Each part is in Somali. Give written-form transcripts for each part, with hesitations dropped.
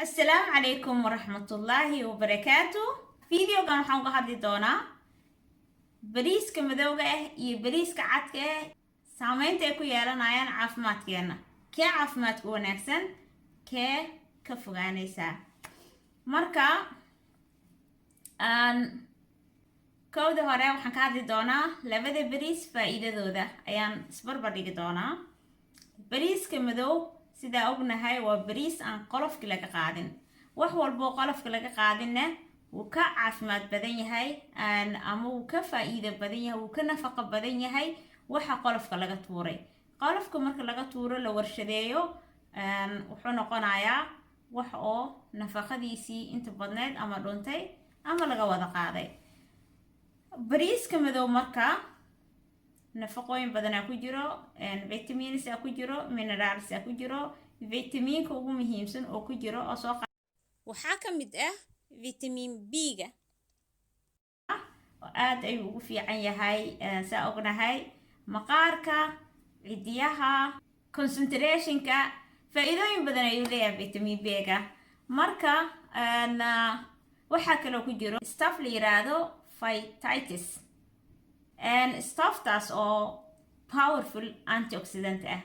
السلام عليكم ورحمة الله وبركاته. فيديو كان waxaan ka hadli doonaa bariiska madowga ah iyo bariiska cadka ah saameynta ay ku yeelanayaan caafimaadkeena. Kee caafimaadku wanaagsan, kee ka fogaanaysa. Marka kowda hore waxaan ka hadli doonaa labada bariis faa'iidadooda ayaan isbarbar dhigi doonaa. Bariiska madow sida ognahay waa bariis aan qolofka laga qaadin. Wax walbo qolofka laga qaadinna wuu ka caafimaad badan yahay ama wuu ka faa'iido badan yahay, wuu ka nafaqo badan yahay waxa qolofka laga tuuray. Qolofka marka laga tuuro la warshadeeyo wuxuu noqonayaa wax oo nafaqadiisii inta badneed ama dhuntay ama laga wada qaaday. Bariiska madow marka nafaqooyin badan ku jiro, vitamins ku jiro, minerals ku jiro. Vitaminka ugu muhiimsan oo ku jiro oo soo waxaa ka mid ah vitamin B-ga oo aad ayuu ugu fiican yahay saa ognahay maqaarka, cidiyaha, concentrationka. Faa'iidooyin badan ayuu leeyahay vitamin B-ga. Marka waxaa kaloo ku jiro stuff la yiraahdo phytitis stufftaas oo powerful antioxidant ah.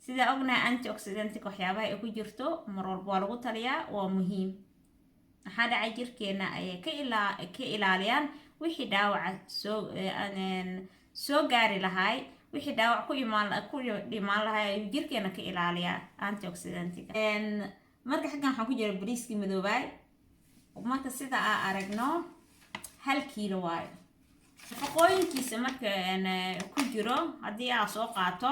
sida ognahay antioxidant waxyaabaha ay ku jirto mar walba waa lagu taliyaa, waa muhiim. waxaa dhacay jirkeena ayay ka ilaaliyaan wixii dhaawac soo gaari lahay, wixii dhaawac ku dhimaan lahay ayuu jirkeena ka ilaaliyaa antioxidantiga. marka xaggan waxaa ku jira bariiskii madoobay. marka sida aan aragno 1 kiilo waayo. nafaqooyinkiisa marka ku jiro haddii aad soo qaato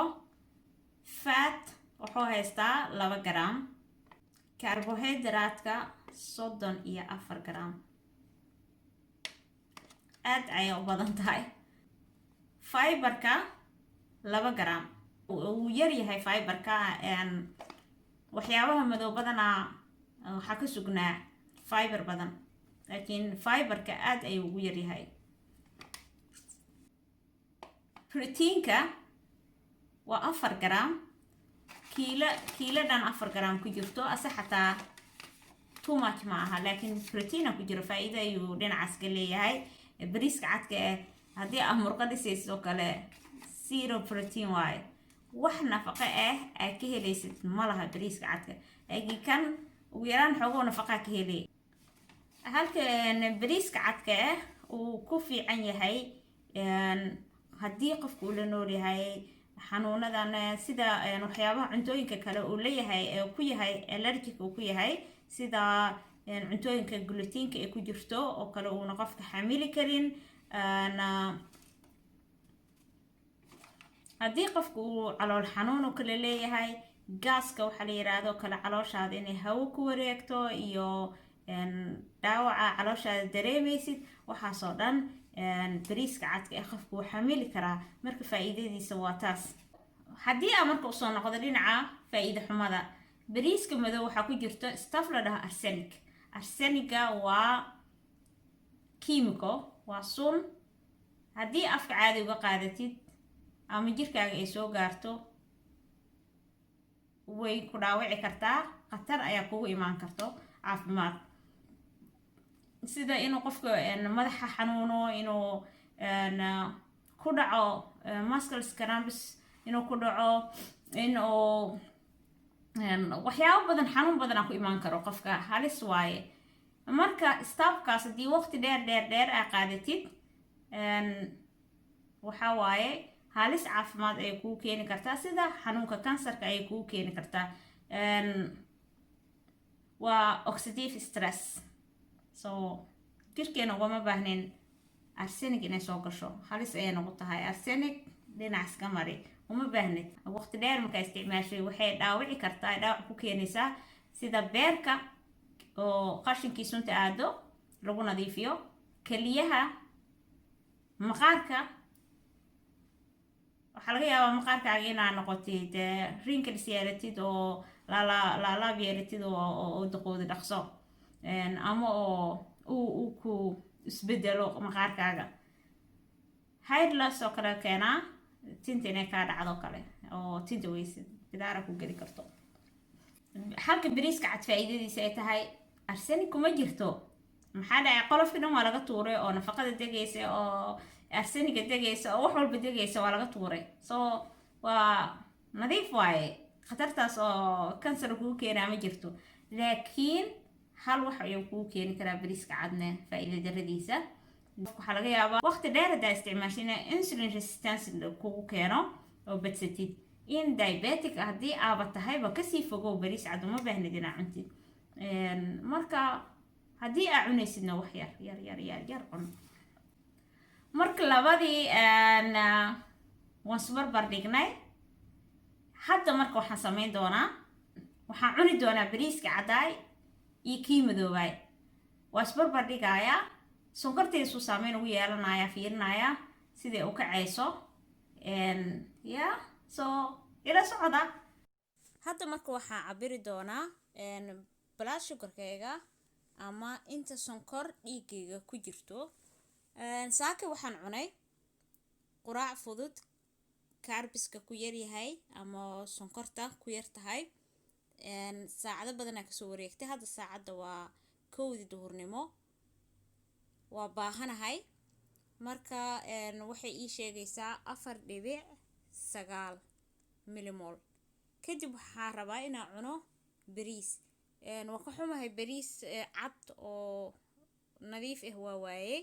fat wuxuu haystaa 2 gram, carbohydrate-ka 34 gram. aad ayay u badan tahay. fiber-ka 2 gram. uu yar yahay fiber-ka. waxyaabaha madow badanaa waxaa ka sugnaa fiber badan, laakiin fiber-ka aad ayuu ugu yar yahay. protein-ka waa 4 gram. kiiladan 4 gram ku jirto ase xataa too much ma aha, laakiin protein ku jiro. faa'iido ayuu dhinacaas ka leeyahay. bariiska cadka ah haddii aad murqa dhisayso kale 0 protein waaye. wax nafaqo ah aad ka helaysid ma laha bariiska cadka, laakiin kan ugu yaraan xoogoo nafaqaa ka helay. halka bariiska cadka ah uu ku fiican yahay haddii qofku uu la nool yahay xanuunadan sida waxyaabaha cuntooyinka kale uu leeyahay ku yahay allergic uu ku yahay, sida cuntooyinka gluten-ka ay ku jirto oo kale uuna qofka xamili karin. haddii qofku uu calool xanuun oo kale leeyahay, gaaska waxaa la yiraahdo kale calooshaada inay hawo ku wareegto iyo dhaawaca calooshaada dareemaysid, waxaasoo dhan bariiska cadka ee qofku wuu xamili karaa. marka faa'iidadiisa waa taas. haddii aan marka usoo noqdo dhinaca faa'iido xumada, bariiska madow waxaa ku jirto stuff la dhaho arsenic. arseniga waa kiimiko, waa sun. haddii afka caadi uga qaadatid ama jirkaaga ay soo gaarto way ku dhaawici kartaa. khatar ayaa kugu imaan karto caafimaad, sida inuu qofka madaxa xanuuno, inuu ku dhaco muscle cramps, inuu ku dhaco inuu waxyaabo badan xanuun badan ku imaan karo qofka. halis waaye. marka staffkaas haddii waqti dheer aa qaadatid waxaa waaye halis caafimaad ay kuu keeni kartaa, sida xanuunka kansarka ay kuu keeni kartaa. waa oxidative stress. so jirkeena ugama baahnayn arsenic inay soo gasho, halis ayay noqon tahay. arsenic dhinacaas ka mari, uma baahnid. waqti dheer markaa isticmaashay waxay dhaawici kartaa, dhaawac ku keenaysaa sida beerka oo qashinkii sunta aado lagu nadiifiyo, keliyaha, maqaarka. waxaa laga yaabaa maqaarkaaga inaa noqotid wrinkles yeelatid oo laalaab yeelatid oo daqoodi dhaqso, ama oo uu ku isbedelo maqaarkaaga. hair loss oo kale keenaa, tinta inay kaa dhacdo kale oo tinta weysid bidaara ku geli karto. halka bariiska cad faa'iidadiisa ay tahay arsenic kuma jirto. maxaa dhacay qolofkii dhan waa laga tuuray oo nafaqada degaysa oo arseniga degaysa oo wax walba degaysa waa laga tuuray. so waa nadiif waaye, khatartaas oo kansar kugu keenaa ma jirto. laakiin hal wax ayuu kugu keeni karaa bariiska cadna faa'iido daradiisa. waxaa laga yaabaa waqti dheer haddaa isticmaashay inay insulin resistance kugu keeno oo badsatid. in diabetic haddii aaba tahayba kasii fogow bariis cad, uma baahnid inaa cuntid. marka haddii aa cunaysidna wax yar cun. marka labadii waan isbarbar dhignay. hadda marka waxaan samayn doonaa, waxaan cuni doonaa bariiska caddaay iyo kii madoobaay. waa isbarbar dhigayaa, sonkortaysu saameyn ugu yeelanayaa, fiirinayaa siday u kacayso. so ila socda. hadda marka waxaan cabiri doonaa blood sugarkayga ama inta sonkor dhiigayga ku jirto. saaka waxaan cunay quraac fudud, kaarbiska ku yaryahay ama sonkorta ku yar tahay. saacado badanaa kasoo wareegtay. hadda saacadda waa 1:00 duhurnimo. waa baahanahay. marka waxay ii sheegaysaa 4.9 millimol. kadib waxaan rabaa inaan cuno bariis. waan ka xumahay bariis cad oo nadiif ah waa waaye,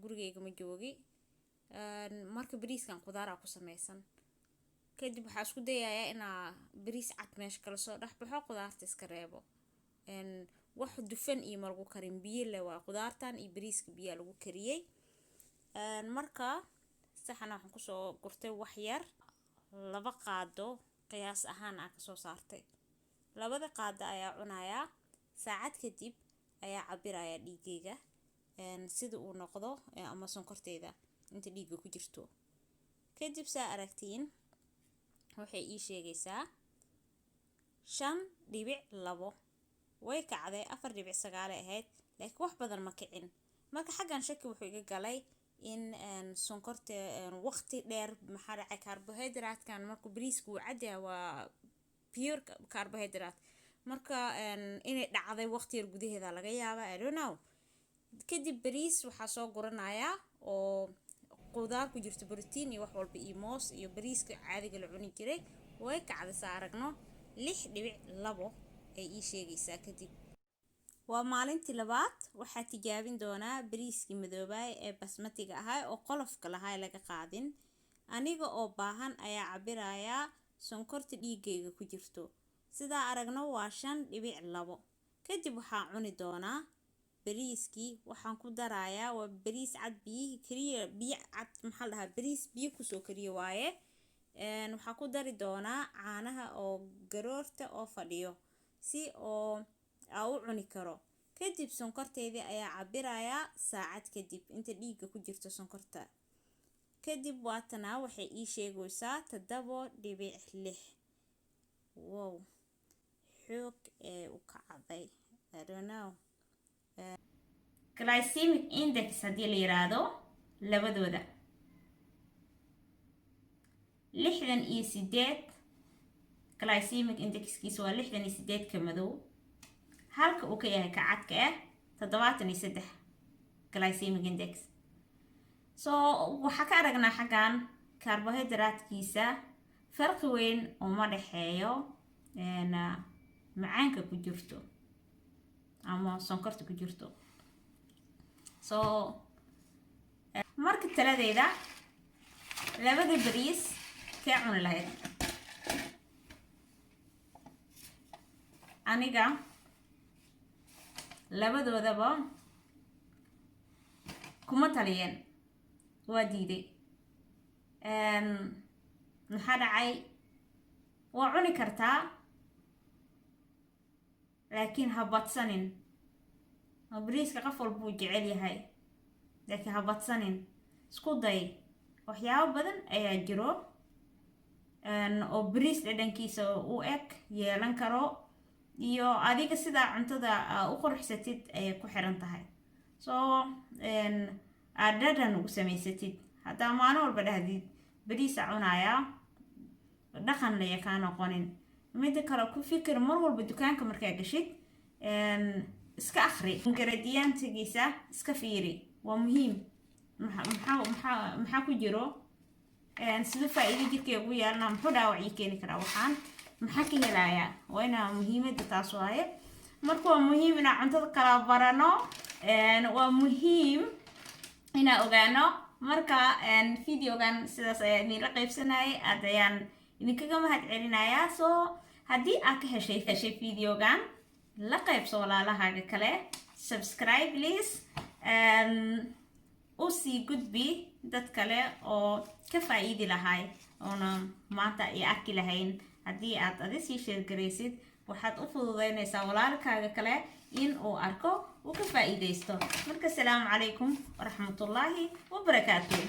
gurigayga ma joogi. marka bariiskan qudaara ku samaysan. kadib waxaa isku dayayaa inaa bariis cad meesha kala soo dhex baxo, qudaarta iska reebo. wax dufan iyo malagu karin, biyo leh waa qudaartan iyo bariiska biyaa lagu kariyey. marka saxana waxaan kusoo gurtay wax yar, 2 qaado qiyaas ahaan aan kasoo saartay. 2 qaado ayaa cunayaa. saacad kadib ayaa cabirayaa dhiigayga sida uu noqdo ama sonkorteyda inta dhiiga ku jirto. kadib saa aragtiin waxay ii sheegaysaa 5.2. way kacday 4.9 ahayd, laakiin wax badan ma kicin. marka xaggan shaki wuxuu iga galay in sonkorta waqti dheer, maxaa dhacay carbohydrate-kan markuu bariisku cadyahay waa pure carbohydrate. marka inay dhacday waqti yar gudaheeda laga yaabaa, I don't know. kadib bariis waxaa soo guranayaa oo qudaar ku jirto, protein iyo wax walba, iyo moos iyo bariiska caadiga la cuni jiray. way kacday saa aragno 6.2 ay ii sheegaysaa. kadib waa maalintii labaad. waxaa tijaabin doonaa bariiskii madoobaay ee basmatiga ahaa oo qolofka lahaa laga qaadin. aniga oo baahan ayaa cabirayaa sonkorta dhiigayga ku jirto. sidaa aragno waa 5.2. kadib waxaan cuni doonaa bariiskii. waxaan ku darayaa waa bariis cad, biyo kaliya, biyo cad, maxaa la dhahaa, bariis biyo kusoo kariyo waaye. waxaan ku dari doonaa caanaha oo garoorta oo fadhiyo si oo u cuni karo. kadib sonkorteedii ayaa cabirayaa saacad kadib inta dhiiga ku jirto sonkorta. kadib waatanaa waxay ii sheegaysaa 7.6. wow, xoog ee u kacday, I don't know. glycemic index haddii la yiraahdo labadooda 68. glycemic indexkiisa waa 68 ka madow, halka uu ka yahay ka cadka ah 73 glycemic index. so waxaa ka aragnaa xaggan carbohydrate-kiisa farqi weyn uma dhexeeyo macaanka ku jirto ama sonkorta ku jirto. so marka taladeeda labada bariis kee cuni lahayd? aniga labadoodaba kuma taliyeen, waa diiday. maxaa dhacay? waa cuni kartaa laakiin ha badsanin. bariiska qof walba wuu jecel yahay, laakiin ha badsanin. isku day. waxyaabo badan ayaa jiro oo bariis dhadhankiisa u eg yeelan karo, iyo adiga sidaa cuntada u quruxsatid ayay ku xiran tahay. so aad dhadhan ugu samaysatid. haddaa maalin walba dhahdid bariisa cunayaa, dhaqan laya kaa noqonin. midda kale ku fikir mar walba dukaanka markaa gashid iska akhri ingredientgiisa iska fiiri waa muhiim maxaa ku jiro sida faa'iido jirkeyga ugu yeelana muxuu dhaawacii keeni karaa waxaan maxaa ka helayaa waa inaa muhiimadda taas waaye marka waa muhiim inaa cuntada kala barano waa muhiim inaa ogaano marka videogan sidaas ayaa idinla qaybsanayay aad ayaan idinkaga mahad celinayaa soo haddii aad ka heshay videogan la qaybso walaalahaaga kale subscribe please u sii gudbi dad kale oo ka faa'iidi lahay oona maanta ay arki lahayn haddii aad sii share garaysid waxaad u fududeynaysaa walaalkaaga kale in uu arko uu ka faa'iidaysto marka assalaamu calaykum waraxmatullaahi wabarakaatuh